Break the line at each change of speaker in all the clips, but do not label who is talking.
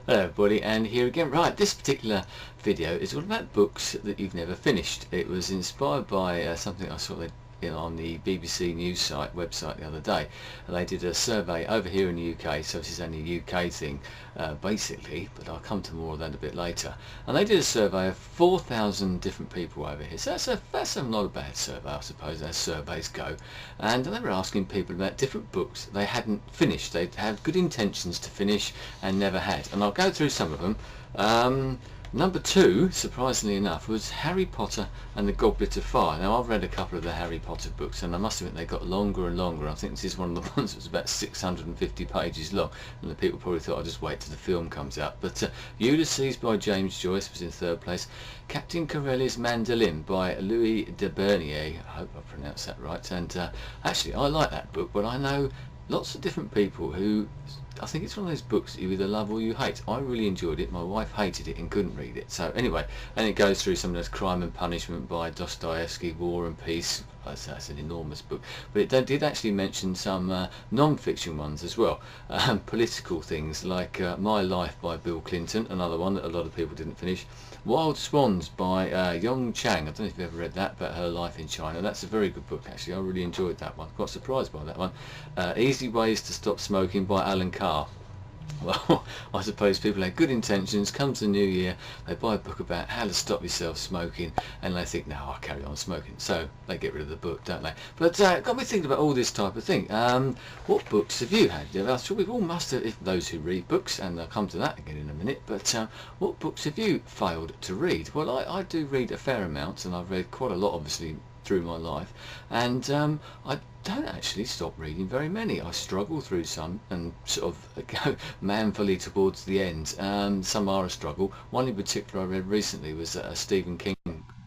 Hello everybody, and here again. Right, this particular video is all about books that you've never finished. It was inspired by something I saw on the BBC News website the other day. And they did a survey over here in the UK, so this is only a UK thing basically, but I'll come to more of that a bit later. And they did a survey of 4,000 different people over here, so that's not a bad survey, I suppose, as surveys go. And they were asking people about different books they hadn't finished. They'd had good intentions to finish and never had, and I'll go through some of them. Number 2, surprisingly enough, was Harry Potter and the Goblet of Fire. Now, I've read a couple of the Harry Potter books, and I must admit they got longer and longer. I think this is one of the ones that was about 650 pages long, and the people probably thought I'd just wait till the film comes out. But Ulysses by James Joyce was in 3rd place. Captain Corelli's Mandolin by Louis de Bernier. I hope I pronounced that right. And actually, I like that book, but I know lots of different people who, I think it's one of those books that you either love or you hate. I really enjoyed it. My wife hated it and couldn't read it. So anyway, and it goes through some of those Crime and Punishment by Dostoevsky, War and Peace. That's an enormous book. But it did actually mention some non-fiction ones as well. Political things like My Life by Bill Clinton, another one that a lot of people didn't finish. Wild Swans by Yong Chang. I don't know if you've ever read that, about her life in China. That's a very good book, actually. I really enjoyed that one. Quite surprised by that one. Easy Ways to Stop Smoking by Alan Carr. Well, I suppose people had good intentions, come to the new year, they buy a book about how to stop yourself smoking, and they think, no, I'll carry on smoking. So they get rid of the book, don't they? But got me thinking about all this type of thing. What books have you had? I'm sure we all must have, if those who read books, and I'll come to that again in a minute, but what books have you failed to read? Well, I do read a fair amount, and I've read quite a lot, obviously, through my life, and I don't actually stop reading very many. I struggle through some and sort of go manfully towards the end. Some are a struggle. One in particular I read recently was a Stephen King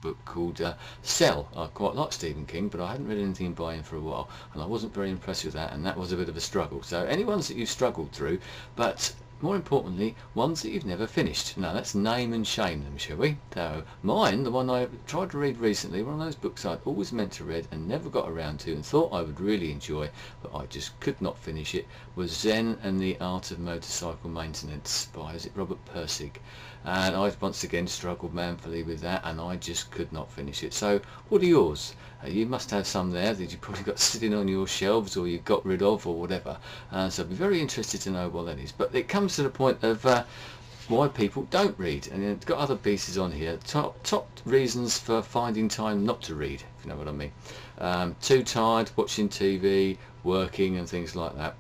book called Cell. I quite like Stephen King, but I hadn't read anything by him for a while, and I wasn't very impressed with that, and that was a bit of a struggle. So any ones that you've struggled through, but more importantly, ones that you've never finished. Now let's name and shame them, shall we? So mine, the one I tried to read recently, one of those books I'd always meant to read and never got around to and thought I would really enjoy, but I just could not finish it, was Zen and the Art of Motorcycle Maintenance by, is it Robert Pirsig? And I once again struggled manfully with that, and I just could not finish it. So what are yours? You must have some there that you've probably got sitting on your shelves, or you've got rid of, or whatever. So I'd be very interested to know what that is. But it comes to the point of why people don't read, and it's got other pieces on here. Top reasons for finding time not to read, if you know what I mean. Too tired, watching TV, working, and things like that.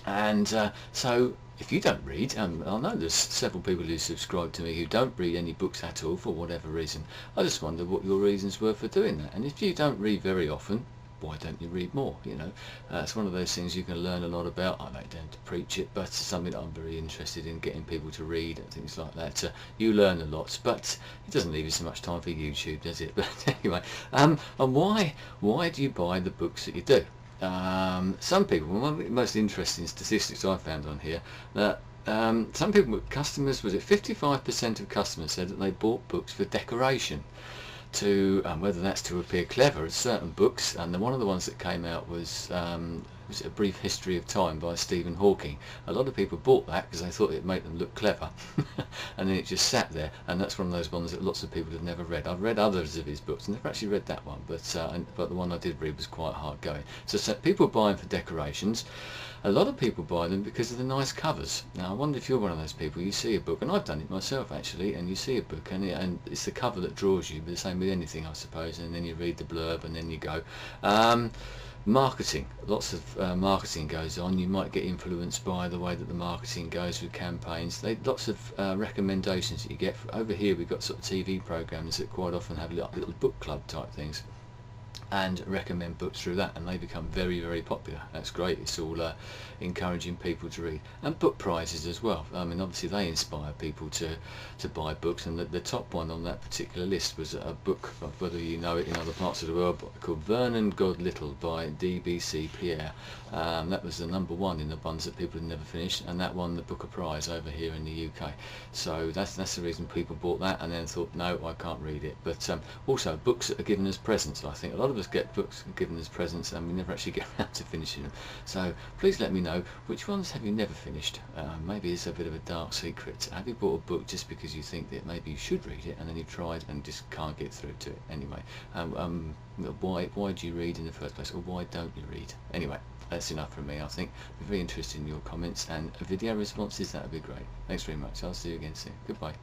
And so if you don't read, I know there's several people who subscribe to me who don't read any books at all for whatever reason. I just wonder what your reasons were for doing that. And if you don't read very often, why don't you read more? You know, it's one of those things you can learn a lot about. I don't tend to preach it, but it's something that I'm very interested in, getting people to read and things like that. You learn a lot, but it doesn't leave you so much time for YouTube, does it? But anyway, and why do you buy the books that you do? Some people, one of the most interesting statistics I found on here, that some people, customers, was it 55% of customers said that they bought books for decoration, to whether that's to appear clever as certain books, and one of the ones that came out was A Brief History of Time by Stephen Hawking. A lot of people bought that because they thought it'd make them look clever, and then it just sat there, and that's one of those ones that lots of people have never read. I've read others of his books, and never actually read that one, but the one I did read was quite hard going. So people buy them for decorations. A lot of people buy them because of the nice covers. Now I wonder if you're one of those people, you see a book, and I've done it myself actually, and you see a book and it's the cover that draws you, but the same with anything I suppose, and then you read the blurb and then you go. Marketing, lots of marketing goes on. You might get influenced by the way that the marketing goes with campaigns. Lots of recommendations that you get. Over here we've got sort of TV programs that quite often have little book club type things, and recommend books through that, and they become very, very popular. That's great. It's all encouraging people to read. And book prizes as well. I mean, obviously they inspire people to buy books, and the top one on that particular list was a book, whether you know it in other parts of the world, called Vernon God Little by DBC Pierre. That was the #1 in the ones that people had never finished, and that won the Booker Prize over here in the UK. So that's the reason people bought that, and then thought, no, I can't read it. But also books that are given as presents. I think a lot of us get books given as presents and we never actually get around to finishing them. So please let me know, which ones have you never finished? Maybe it's a bit of a dark secret. Have you bought a book just because you think that maybe you should read it and then you've tried and just can't get through to it? Anyway, why do you read in the first place, or why don't you read? Anyway, that's enough from me. I think I'm very interested in your comments and video responses. That would be great. Thanks very much. I'll see you again soon. Goodbye.